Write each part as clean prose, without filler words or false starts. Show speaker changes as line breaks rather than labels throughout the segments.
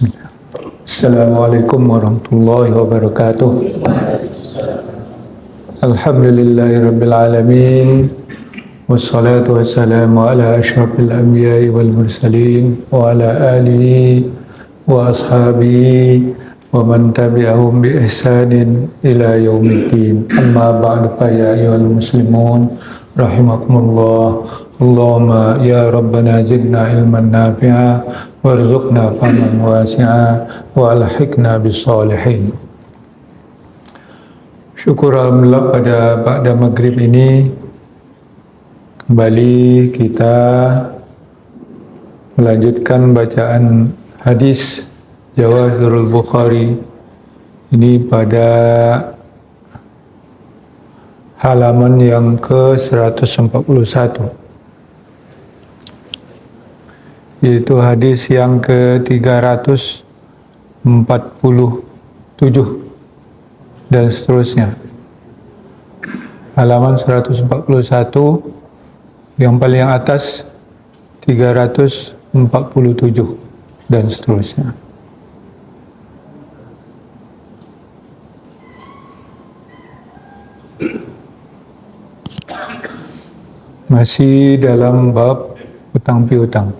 Bismillah. Assalamualaikum warahmatullahi wabarakatuh. Alhamdulillahirabbil alamin. Wassalatu wassalamu ala asyrafil anbiya'i wal mursalin wa ala alihi wa ashabihi wa man tabi'ahum bi ihsanin ila yaumiddin. Amma ba'du, fa ya ayyuhal muslimun rahimakumullah. Allahumma ya rabbana zidna ilman nafi'a warzuqna fahman wasi'a wa alhiqna bis salihin. Syukur alhamdulillah pada maghrib ini kembali kita melanjutkan bacaan hadis Jawahirul Bukhari ini pada halaman yang ke-141, yaitu hadis yang ke-347 dan seterusnya. Halaman 141 yang paling atas 347 dan seterusnya. Masih dalam bab hutang piutang.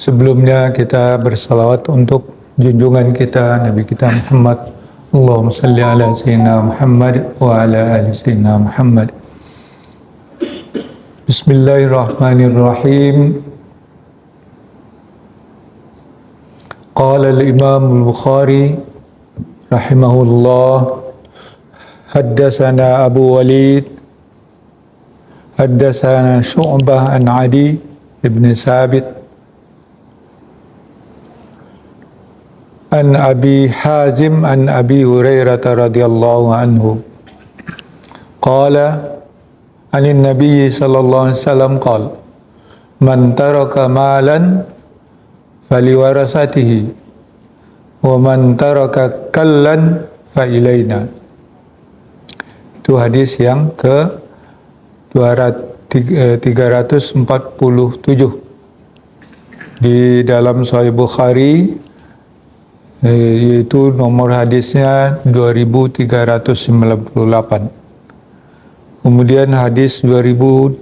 Sebelumnya kita bersalawat untuk junjungan kita, Nabi kita Muhammad. Allahumma salli ala Sayyidina Muhammad wa ala ali Sayyidina Muhammad. Bismillahirrahmanirrahim. Qala al-Imam al-Bukhari rahimahullah, haddatsana Abu Walid haddatsana Syu'bah an Adi ibn Sabit an Abi Hazim an Abi Hurairah radhiyallahu anhu qala anin Nabi sallallahu alaihi wasallam qala man taraka malan faliwarasatihi wa man taraka kallan fa ilaina. Itu hadis yang ke 347 di dalam Sahih Bukhari, yaitu nomor hadisnya 2398. Kemudian hadis 2399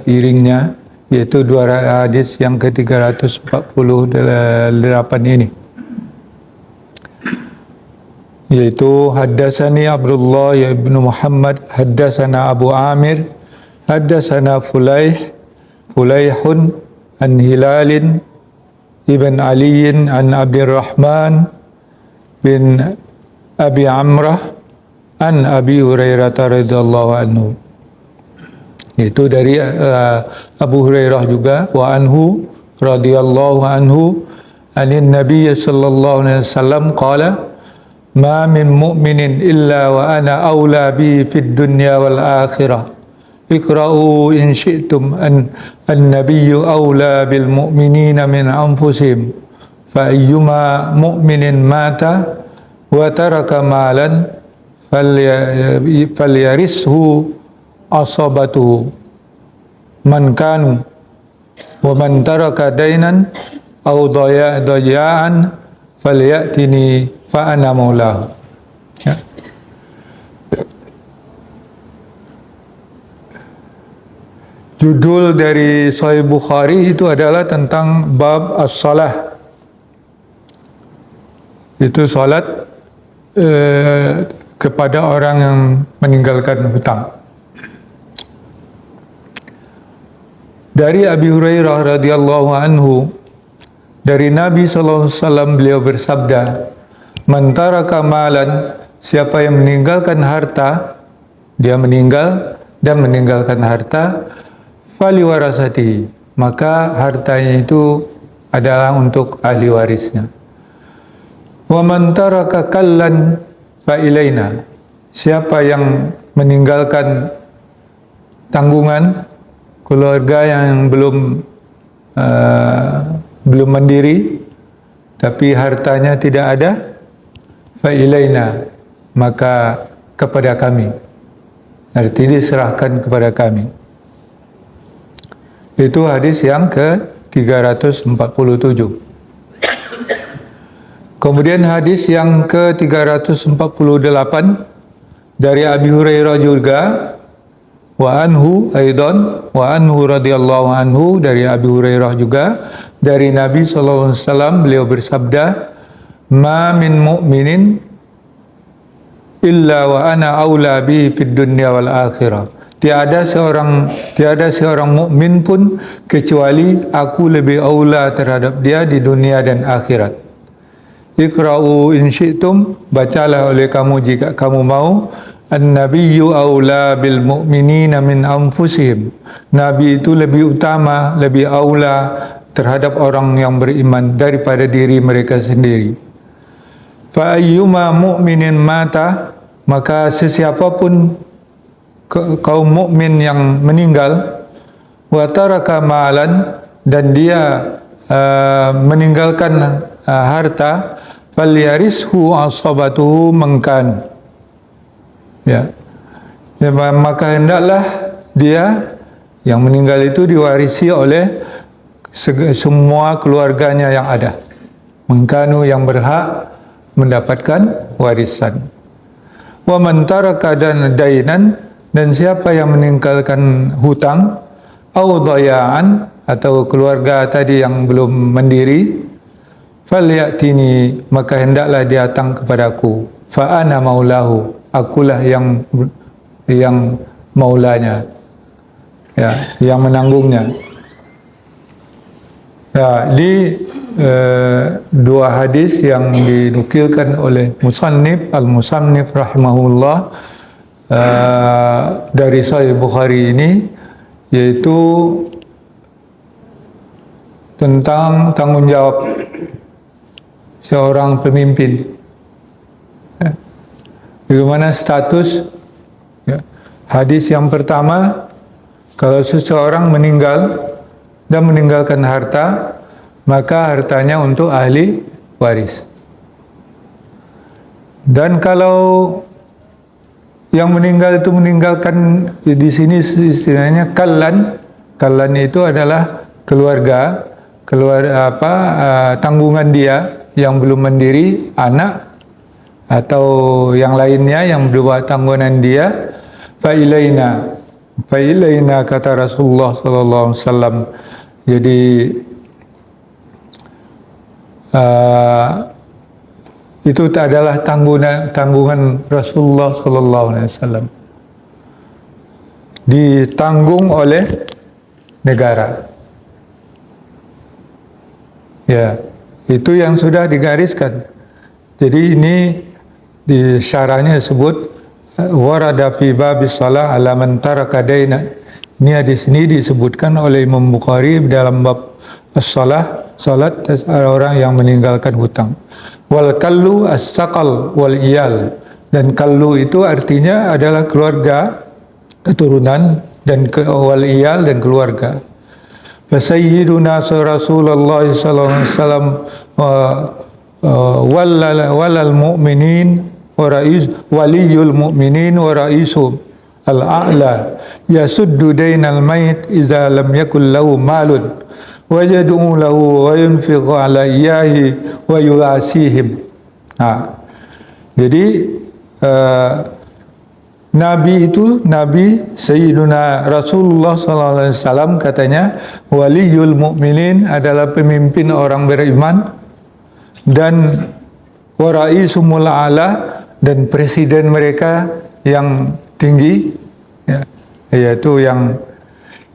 seiringnya, yaitu dua hadis yang ke-348 ini, yaitu haddatsani Abdullah ibn Muhammad haddatsana Abu Amir haddatsana Fulaihun an Hilalin ibn Aliin an Abdurrahman bin Abi Amrah an Abi Hurairah radhiyallahu anhu. Itu dari Abu Hurairah juga, wa anhu radhiyallahu anhu anin Nabi sallallahu alaihi wasallam qala ma min mu'minin illa wa ana awla bi fid dunya wal akhirah iqra'u in syi'tum an-nabiyyu awla bil mu'minina min anfusihim fa ayyuma mu'minin mata wa taraka malan falyarishu asabatuhu man kanu wa man taraka dainan aw daya'an falyatini fa ana maulahu. Ya. Judul dari Sahih Bukhari itu adalah tentang bab as-salah. Itu salat kepada orang yang meninggalkan hutang. Dari Abi Hurairah radhiyallahu anhu, dari Nabi sallallahu alaihi wasallam, beliau bersabda, man taraka malan, siapa yang meninggalkan harta, dia meninggal dan meninggalkan harta, faliwarasatihi, maka hartanya itu adalah untuk ahli warisnya. Wa man taraka kallan fa ilaina, siapa yang meninggalkan tanggungan, keluarga yang belum mandiri tapi hartanya tidak ada, fa ilaina, maka kepada kami, artinya diserahkan kepada kami. Itu hadis yang 347. Kemudian hadis yang ke-348 dari Abi Hurairah juga, wa anhu aidan, wa anhu radhiyallahu anhu, dari Abi Hurairah juga dari Nabi sallallahu alaihi wasallam, beliau bersabda, ma min mu'minin illa wa ana aula bi fid dunya wal akhirah. Tiada seorang mukmin pun kecuali aku lebih aula terhadap dia di dunia dan akhirat. Iqra'u in syi'tum, bacalah oleh kamu jika kamu mau. An-nabiyyu aula bil mu'minina min anfusihim. Nabi itu lebih utama, lebih aula terhadap orang yang beriman daripada diri mereka sendiri. Fa ayyuma mu'minin mata, maka sesiapapun kaum mukmin yang meninggal, wa taraka malan, dan dia meninggalkan harta, falyarishu asabatuhu mengkan, ya, maka hendaklah dia yang meninggal itu diwarisi oleh semua keluarganya yang ada, mengkanu, yang berhak mendapatkan warisan. Wa man taraka dainan, dan siapa yang meninggalkan hutang, au dayaan, atau keluarga tadi yang belum mandiri, falyatini, maka hendaklah dia datang kepadaku, fa ana maulahu, akulah yang maulanya, ya, yang menanggungnya. Ya, di dua hadis yang dinukilkan oleh Al-Musannif rahimahullah dari Sahih Bukhari ini, yaitu tentang tanggung jawab seorang pemimpin, ya, bagaimana status, ya. Hadis yang pertama, kalau seseorang meninggal dan meninggalkan harta, maka hartanya untuk ahli waris. Dan kalau yang meninggal itu meninggalkan, di sini istilahnya kallan itu adalah keluarga tanggungan dia yang belum mandiri, anak atau yang lainnya yang berbuat tanggungan dia. Fa ilaina, kata Rasulullah sallallahu alaihi wasallam. Jadi itu adalah tanggungan Rasulullah sallallahu alaihi wasallam, ditanggung oleh negara. Ya, itu yang sudah digariskan. Jadi ini di syarahnya disebut warada fi babis shalah ala man taraka daina. Ini di sini disebutkan oleh Imam Bukhari dalam bab as-shalah, salat orang yang meninggalkan hutang. Wal kallu as-saqal wal iyal, dan kallu itu artinya adalah keluarga, keturunan, dan wal iyal, dan keluarga. Fasayyiduna Rasulullah sallallahu alaihi wasallam walal mu'minin wa rais waliyul mu'minin wa raisum al-a'la yasuddu dainal mayit idza lam yakul lahu malun wa yad'u lahu wa yunfiqu ala iyahi wa yuasihim. Jadi Nabi Sayyiduna Rasulullah SAW katanya, waliyul mu'minin adalah pemimpin orang beriman, dan waraisumul a'la, dan presiden mereka yang tinggi, ya, yaitu yang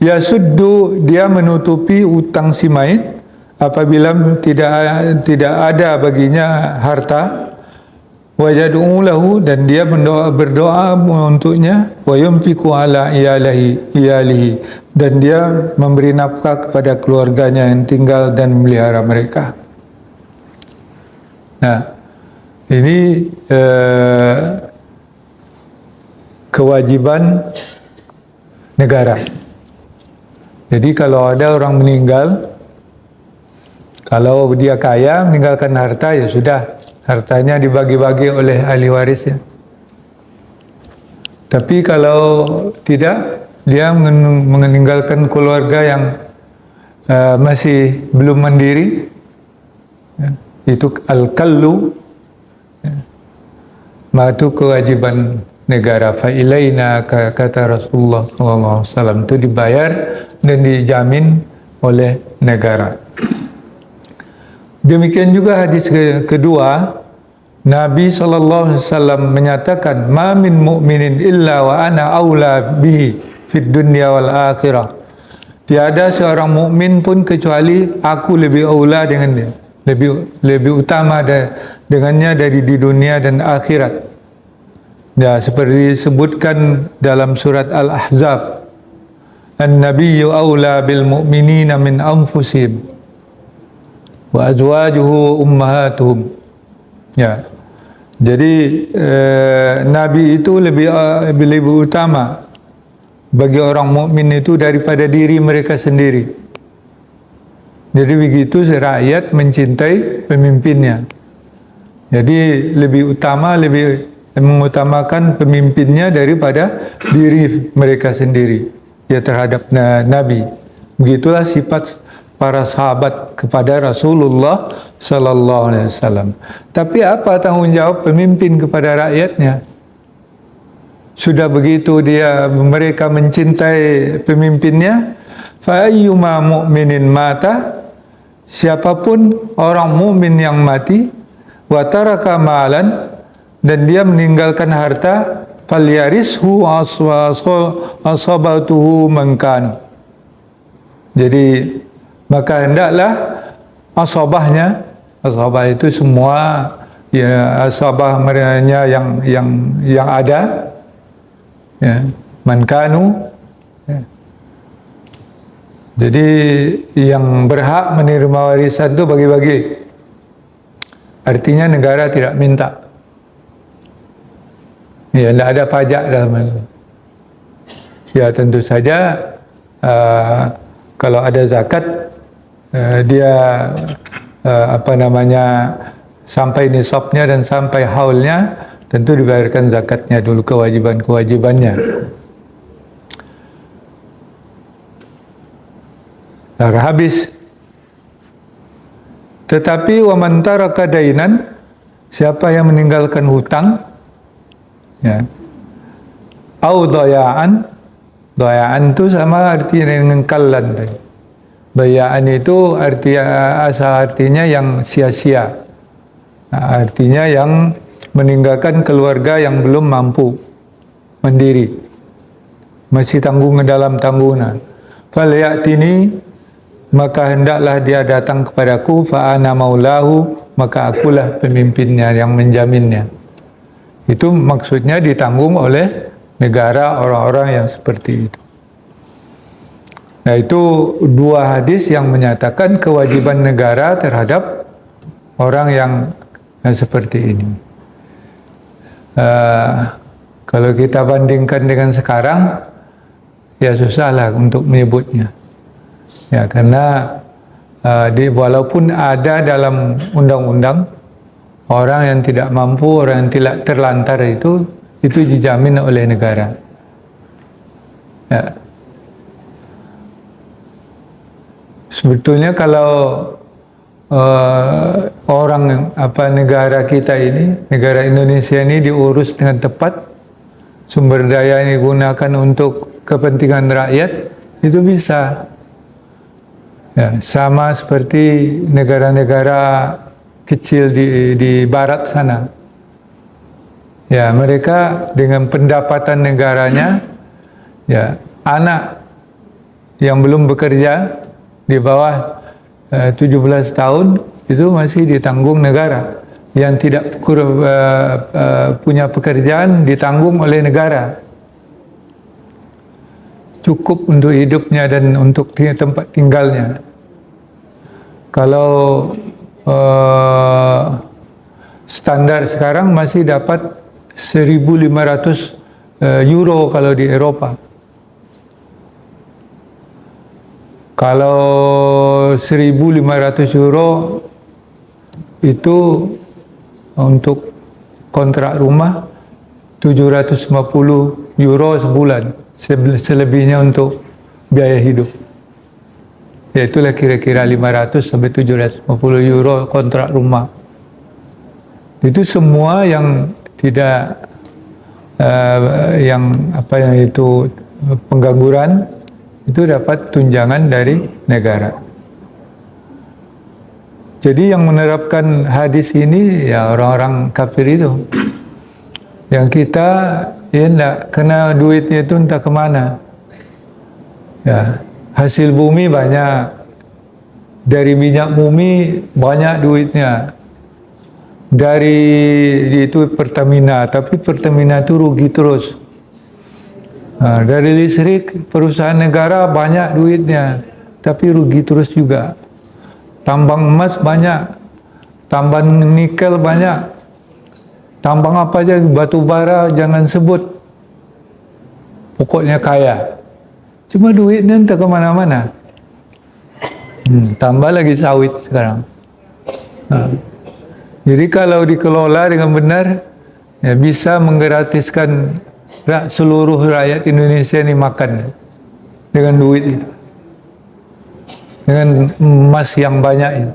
yasuddu, dia menutupi utang si mayit apabila tidak ada baginya harta. Wa yad'u lahu, dan dia berdoa untuknya. Wa yunfiqu ala iyalihi, dan dia memberi nafkah kepada keluarganya yang tinggal dan memelihara mereka. Nah, ini kewajiban negara. Jadi kalau ada orang meninggal, kalau dia kaya meninggalkan harta, ya sudah, hartanya dibagi-bagi oleh ahli warisnya. Tapi kalau tidak, dia meninggalkan keluarga yang masih belum mandiri, ya, itu al-kallu, ya, maka itu kewajiban negara. Fa ilaina, kata Rasulullah SAW, itu dibayar dan dijamin oleh negara. Demikian juga hadis kedua, Nabi SAW menyatakan, ma min mu'minin illa wa ana aula bihi fid dunya wal akhirah. Tiada seorang mukmin pun kecuali aku lebih aula dengan dia, lebih utama dengannya dari di dunia dan akhirat. Ya, seperti disebutkan dalam surat Al-Ahzab, an-nabiyyu aula bil mu'minina min anfusihim wa azwajuhu ummahatuhum. Ya, jadi Nabi itu lebih utama bagi orang mukmin itu daripada diri mereka sendiri. Jadi begitu rakyat mencintai pemimpinnya. Jadi lebih mengutamakan pemimpinnya daripada diri mereka sendiri, ya, terhadap Nabi. Begitulah sifat para sahabat kepada Rasulullah Sallallahu Alaihi Wasallam. Tapi apa tanggung jawab pemimpin kepada rakyatnya? Sudah begitu mereka mencintai pemimpinnya, fa ayyuma mu'minin mata, siapapun orang mukmin yang mati, wa taraka malan, dan dia meninggalkan harta, falyarishu asabatuhu mankanu. Jadi maka hendaklah asabahnya, asabah itu semua, ya, asabah mereka yang ada, ya, mankanu, ya. Jadi yang berhak menerima warisan itu bagi-bagi. Artinya negara tidak minta. Ya, tidak ada pajak dalam hal ini. Ya, tentu saja kalau ada zakat, dia sampai nisabnya dan sampai haulnya, tentu dibayarkan zakatnya dulu, kewajibannya. Habis. Tetapi wa man taraka dainan, siapa yang meninggalkan hutang, ya, au dayaan itu sama artinya dengan kallan tadi. Dayaan itu artinya yang sia-sia. Nah, artinya yang meninggalkan keluarga yang belum mampu mandiri, masih tanggung dalam tanggungan. Falyatini, maka hendaklah dia datang kepadaku, fa ana maulahu, maka akulah pemimpinnya yang menjaminnya. Itu maksudnya ditanggung oleh negara orang-orang yang seperti itu. Nah, itu dua hadis yang menyatakan kewajiban negara terhadap orang yang seperti ini. Kalau kita bandingkan dengan sekarang, ya susahlah untuk menyebutnya. Ya, karena walaupun ada dalam undang-undang, orang yang tidak mampu, orang yang tidak terlantar itu dijamin oleh negara. Ya. Sebetulnya kalau negara kita ini, negara Indonesia ini diurus dengan tepat, sumber daya yang digunakan untuk kepentingan rakyat, itu bisa. Ya, sama seperti negara-negara kecil di barat sana. Ya, mereka dengan pendapatan negaranya, ya, anak yang belum bekerja di bawah 17 tahun itu masih ditanggung negara. Yang tidak punya pekerjaan ditanggung oleh negara. Cukup untuk hidupnya dan untuk tempat tinggalnya. Kalau standar sekarang masih dapat 1.500 euro kalau di Eropa. Kalau 1.500 euro itu untuk kontrak rumah 750 euro sebulan, selebihnya untuk biaya hidup. Ya itulah kira-kira 500 sampai 750 euro kontrak rumah. Itu semua yang tidak yang apa yang itu pengangguran itu dapat tunjangan dari negara. Jadi yang menerapkan hadis ini ya orang-orang kafir itu. Yang kita ya enggak kena duitnya itu entah kemana. Ya, hasil bumi banyak. Dari minyak bumi banyak duitnya. Dari itu Pertamina, tapi Pertamina itu rugi terus. Dari listrik perusahaan negara banyak duitnya, tapi rugi terus juga. Tambang emas banyak, tambang nikel banyak, tambang apa aja, batu bara jangan sebut. Pokoknya kaya. Cuma duitnya entah kemana-mana. Tambah lagi sawit sekarang. Jadi kalau dikelola dengan benar, ya bisa menggratiskan seluruh rakyat Indonesia ini makan dengan duit itu. Dengan emas yang banyak itu.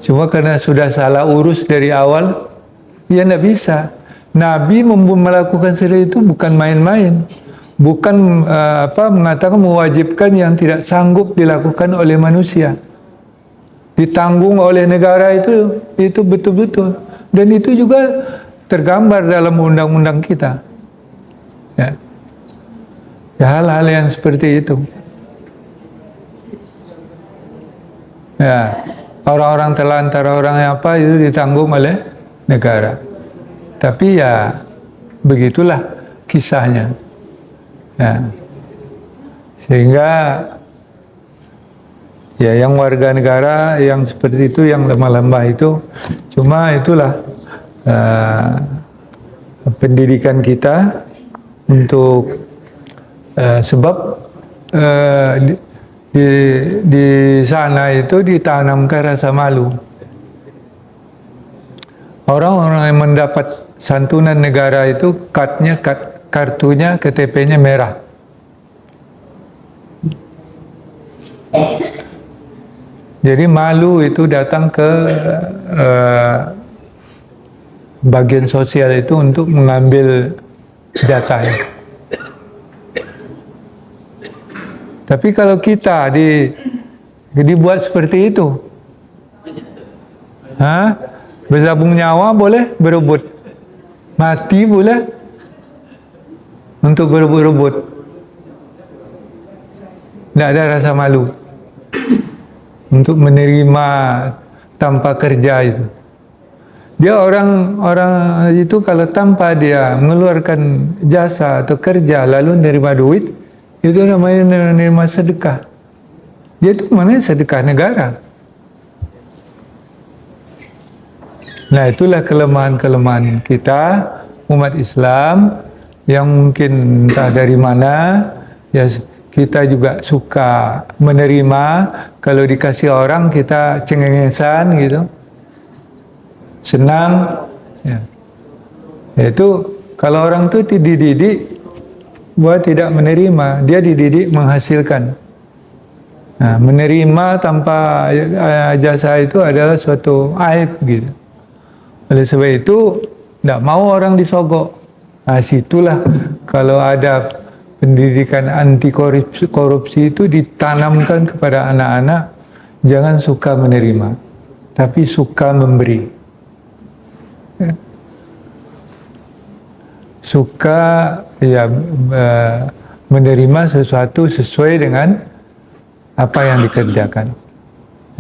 Cuma karena sudah salah urus dari awal, ya tidak bisa. Nabi melakukan seperti itu bukan main-main, bukan mengatakan mewajibkan yang tidak sanggup dilakukan oleh manusia, ditanggung oleh negara itu betul-betul, dan itu juga tergambar dalam undang-undang kita. Ya, hal-hal yang seperti itu. Ya, orang-orang terlantar, orang yang apa itu ditanggung oleh negara. Tapi ya begitulah kisahnya. Ya. Sehingga ya yang warga negara yang seperti itu, yang lemah-lemah itu, cuma itulah pendidikan kita untuk sebab di sana itu ditanamkan rasa malu. Orang-orang yang mendapat santunan negara itu kartunya, KTP-nya merah. Jadi malu itu datang ke bagian sosial itu untuk mengambil datanya. Tapi kalau kita dibuat seperti itu, bersabung nyawa boleh berebut, mati boleh untuk berebut-rebut, tidak ada rasa malu untuk menerima tanpa kerja itu. Dia orang itu kalau tanpa dia mengeluarkan jasa atau kerja lalu menerima duit, itu namanya menerima sedekah. Itu mana sedekah negara. Nah, itulah kelemahan-kelemahan kita umat Islam yang mungkin entah dari mana, ya kita juga suka menerima, kalau dikasih orang kita cengengesan gitu, senang. Ya. Itu kalau orang itu dididik buat tidak menerima, dia dididik menghasilkan. Nah, menerima tanpa jasa itu adalah suatu aib gitu. Oleh sebab itu tidak mau orang disogok. Nah, situlah kalau ada pendidikan anti korupsi itu ditanamkan kepada anak-anak, jangan suka menerima, tapi suka memberi. Ya. Suka ya menerima sesuatu sesuai dengan apa yang dikerjakan.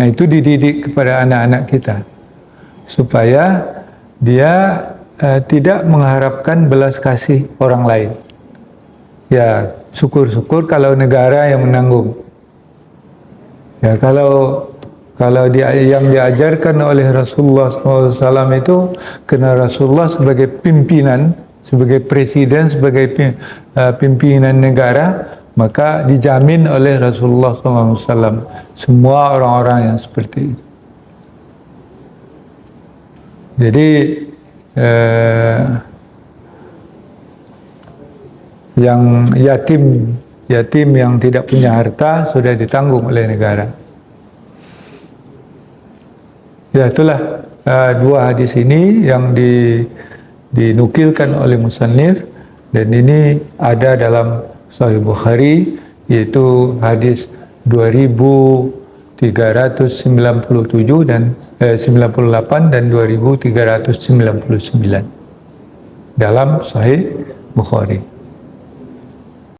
Nah, itu dididik kepada anak-anak kita supaya dia tidak mengharapkan belas kasih orang lain. Ya, syukur-syukur kalau negara yang menanggung. Ya, kalau yang diajarkan oleh Rasulullah SAW itu, karena Rasulullah sebagai pimpinan, sebagai presiden, sebagai pimpinan negara, maka dijamin oleh Rasulullah SAW semua orang-orang yang seperti itu. Jadi yang yatim yatim yang tidak punya harta sudah ditanggung oleh negara. Ya, itulah dua hadis ini yang dinukilkan oleh musannif, dan ini ada dalam Sahih Bukhari, yaitu hadis 2397 dan 98 dan 2399 dalam Sahih Bukhari.